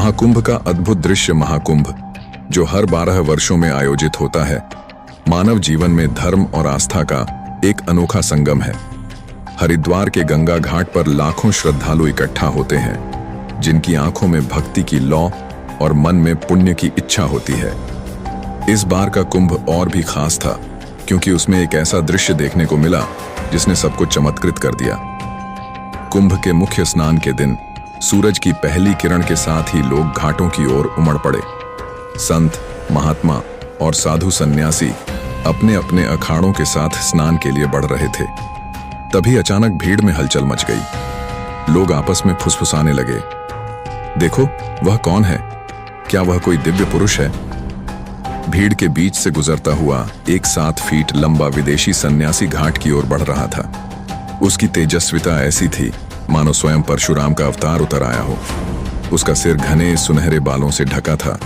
महाकुंभ का अद्भुत दृश्य। महाकुंभ जो हर 12 वर्षों में आयोजित होता है, मानव जीवन में धर्म और आस्था का एक अनोखा संगम है। हरिद्वार के गंगा घाट पर लाखों श्रद्धालु इकट्ठा होते हैं, जिनकी आंखों में भक्ति की लौ और मन में पुण्य की इच्छा होती है। इस बार का कुंभ और भी खास था, क्योंकि उसमें एक ऐसा दृश्य देखने को मिला जिसने सबको चमत्कृत कर दिया। कुंभ के मुख्य स्नान के दिन सूरज की पहली किरण के साथ ही लोग घाटों की ओर उमड़ पड़े। संत, महात्मा और साधु सन्यासी अपने अपने अखाड़ों के साथ स्नान के लिए बढ़ रहे थे। तभी अचानक भीड़ में हलचल मच गई। लोग आपस में फुसफुसाने लगे, देखो वह कौन है? क्या वह कोई दिव्य पुरुष है? भीड़ के बीच से गुजरता हुआ एक 7 फीट लंबा विदेशी सन्यासी घाट की ओर बढ़ रहा था। उसकी तेजस्विता ऐसी थी मानो स्वयं परशुराम का अवतार उतर आया हो। उसका सिर घने सुनहरे बालों से ढका था,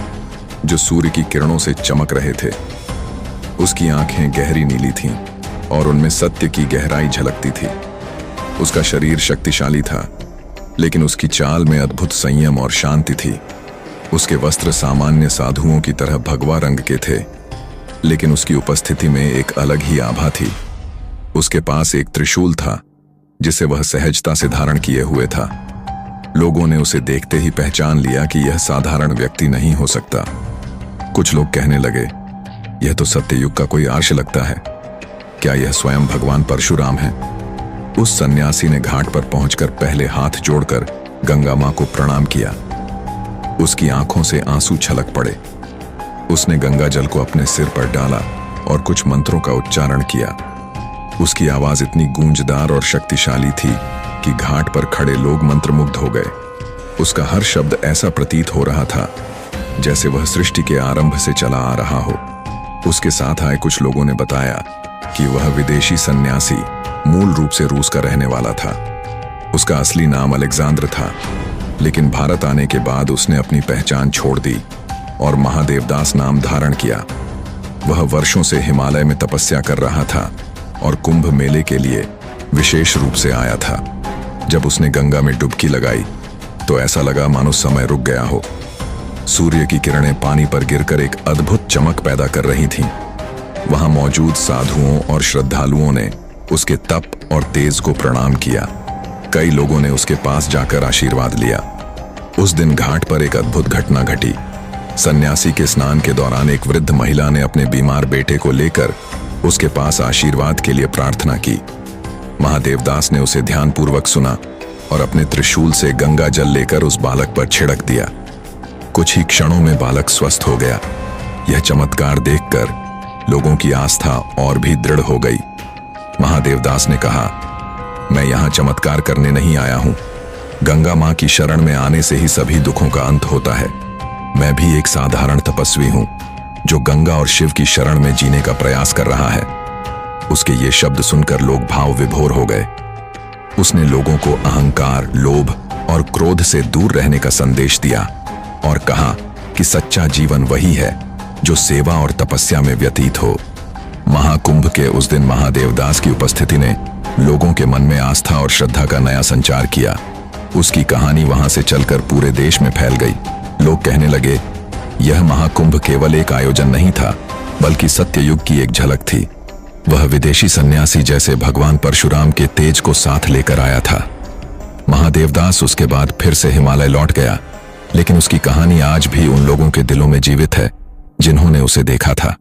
जो सूर्य की किरणों से चमक रहे थे। उसकी आंखें गहरी नीली थीं और उनमें सत्य की गहराई झलकती थी। उसका शरीर शक्तिशाली था, लेकिन उसकी चाल में अद्भुत संयम और शांति थी। उसके वस्त्र सामान्य साधुओं की तरह भगवा रंग के थे, लेकिन उसकी उपस्थिति में एक अलग ही आभा थी। उसके पास एक त्रिशूल था, जिसे वह सहजता से धारण किए हुए था। लोगों ने उसे देखते ही पहचान लिया कि यह साधारण व्यक्ति नहीं हो सकता। कुछ लोग कहने लगे, यह तो सत्ययुग का कोई आर्ष लगता है। क्या यह स्वयं भगवान परशुराम है? उस सन्यासी ने घाट पर पहुंचकर पहले हाथ जोड़कर गंगा मां को प्रणाम किया। उसकी आंखों से आंसू छलक पड़े। उसने गंगा जल को अपने सिर पर डाला और कुछ मंत्रों का उच्चारण किया। उसकी आवाज इतनी गूंजदार और शक्तिशाली थी कि घाट पर खड़े लोग मंत्रमुग्ध हो गए। उसका हर शब्द ऐसा प्रतीत हो रहा था जैसे वह सृष्टि के आरंभ से चला आ रहा हो। उसके साथ आए कुछ लोगों ने बताया कि वह विदेशी सन्यासी मूल रूप से रूस का रहने वाला था। उसका असली नाम अलेक्जेंडर था, लेकिन भारत आने के बाद उसने अपनी पहचान छोड़ दी और महादेवदास नाम धारण किया। वह वर्षों से हिमालय में तपस्या कर रहा था और कुंभ मेले के लिए विशेष रूप से आया था। जब उसने गंगा में डुबकी लगाई तो ऐसा लगा मानो समय रुक गया हो। सूर्य की किरणें पानी पर गिरकर एक अद्भुत चमक पैदा कर रही थीं। वहां मौजूद साधुओं और श्रद्धालुओं ने उसके तप और तेज को प्रणाम किया। कई लोगों ने उसके पास जाकर आशीर्वाद लिया। उस दिन घाट पर एक अद्भुत घटना घटी। सन्यासी के स्नान के दौरान एक वृद्ध महिला ने अपने बीमार बेटे को लेकर उसके पास आशीर्वाद के लिए प्रार्थना की। महादेवदास ने उसे ध्यानपूर्वक सुना और अपने त्रिशूल से गंगा जल लेकर उस बालक पर छिड़क दिया। कुछ ही क्षणों में बालक स्वस्थ हो गया। यह चमत्कार देखकर लोगों की आस्था और भी दृढ़ हो गई। महादेवदास ने कहा, मैं यहां चमत्कार करने नहीं आया हूं। गंगा मां की शरण में आने से ही सभी दुखों का अंत होता है। मैं भी एक साधारण तपस्वी हूं, जो गंगा और शिव की शरण में जीने का प्रयास कर रहा है। उसके ये शब्द सुनकर लोग भाव विभोर हो गए। उसने लोगों को अहंकार, लोभ और क्रोध से दूर रहने का संदेश दिया और कहा कि सच्चा जीवन वही है जो सेवा और तपस्या में व्यतीत हो। महाकुंभ के उस दिन महादेवदास की उपस्थिति ने लोगों के मन में आस्था और श्रद्धा का नया संचार किया। उसकी कहानी वहां से चलकर पूरे देश में फैल गई। लोग कहने लगे, यह महाकुंभ केवल एक आयोजन नहीं था, बल्कि सत्ययुग की एक झलक थी। वह विदेशी सन्यासी जैसे भगवान परशुराम के तेज को साथ लेकर आया था। महादेवदास उसके बाद फिर से हिमालय लौट गया, लेकिन उसकी कहानी आज भी उन लोगों के दिलों में जीवित है जिन्होंने उसे देखा था।